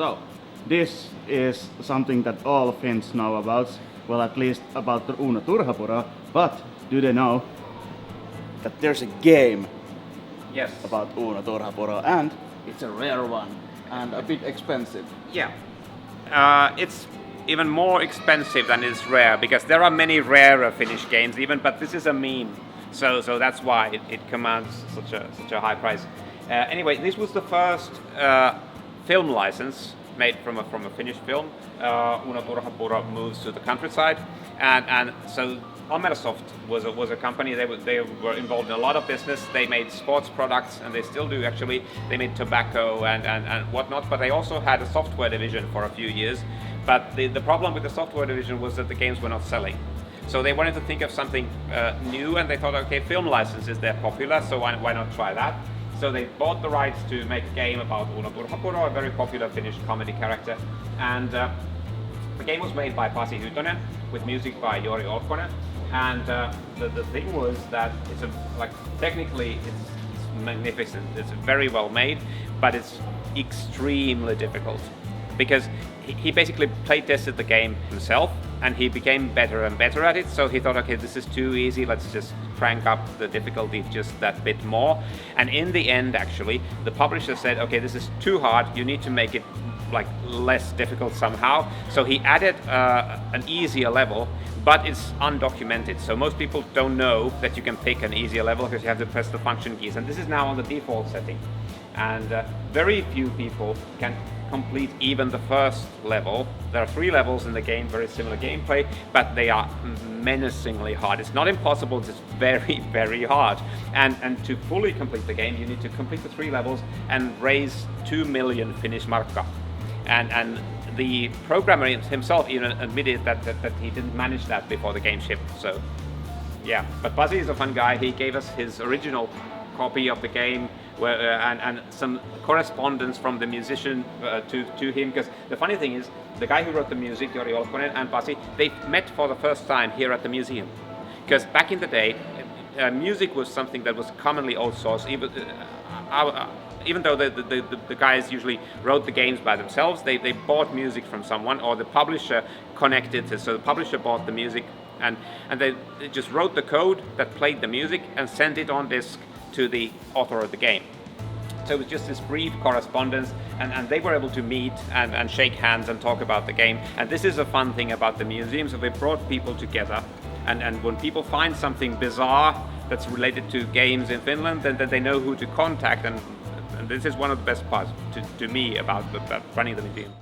So, this is something that all Finns know about, well, at least about the Uuno Turhapuro, but do they know that there's a game Yes. about Uuno Turhapuro, and it's a rare one and a bit expensive. Yeah. It's even more expensive than it's rare because there are many rarer Finnish games even, but this is a meme. So that's why it commands such a high price. Anyway, this was the first film license made from a Finnish film. Uuno Turhapuro moves to the countryside, and so Amersoft was a company. They were involved in a lot of business. They made sports products, and they still do actually. They made tobacco and whatnot, but they also had a software division for a few years. But the problem with the software division was that the games were not selling. So they wanted to think of something new, and they thought, okay, film licenses, they're popular, so why not try that? So they bought the rights to make a game about Uuno Turhapuro, a very popular Finnish comedy character. And the game was made by Pasi Hytönen with music by Jori Olkkonen. And the thing was that technically it's magnificent. It's very well made, but it's extremely difficult because he basically play tested the game himself, and he became better and better at it. So he thought, okay, this is too easy. Let's just crank up the difficulty just that bit more. And in the end, actually, the publisher said, okay, this is too hard. You need to make it like less difficult somehow. So he added an easier level, but it's undocumented. So most people don't know that you can pick an easier level because you have to press the function keys. And this is now on the default setting. And very few people can complete even the first level. There are 3 levels in the game, very similar gameplay, but they are menacingly hard. It's not impossible, it's just very, very hard. And to fully complete the game, you need to complete the 3 levels and raise 2 million Finnish markka. And the programmer himself even admitted that he didn't manage that before the game shipped. So yeah, but Pasi is a fun guy. He gave us his original copy of the game and some correspondence from the musician to him, because the funny thing is the guy who wrote the music, Jori Olkkonen and Pasi, they met for the first time here at the museum, because back in the day music was something that was commonly outsourced. Even though the guys usually wrote the games by themselves, they bought music from someone, or the publisher connected it. So the publisher bought the music and they just wrote the code that played the music and sent it on disk to the author of the game. So it was just this brief correspondence, and they were able to meet and shake hands and talk about the game. And this is a fun thing about the museum. So they brought people together, and when people find something bizarre that's related to games in Finland, then they know who to contact, and this is one of the best parts to me about running the museum.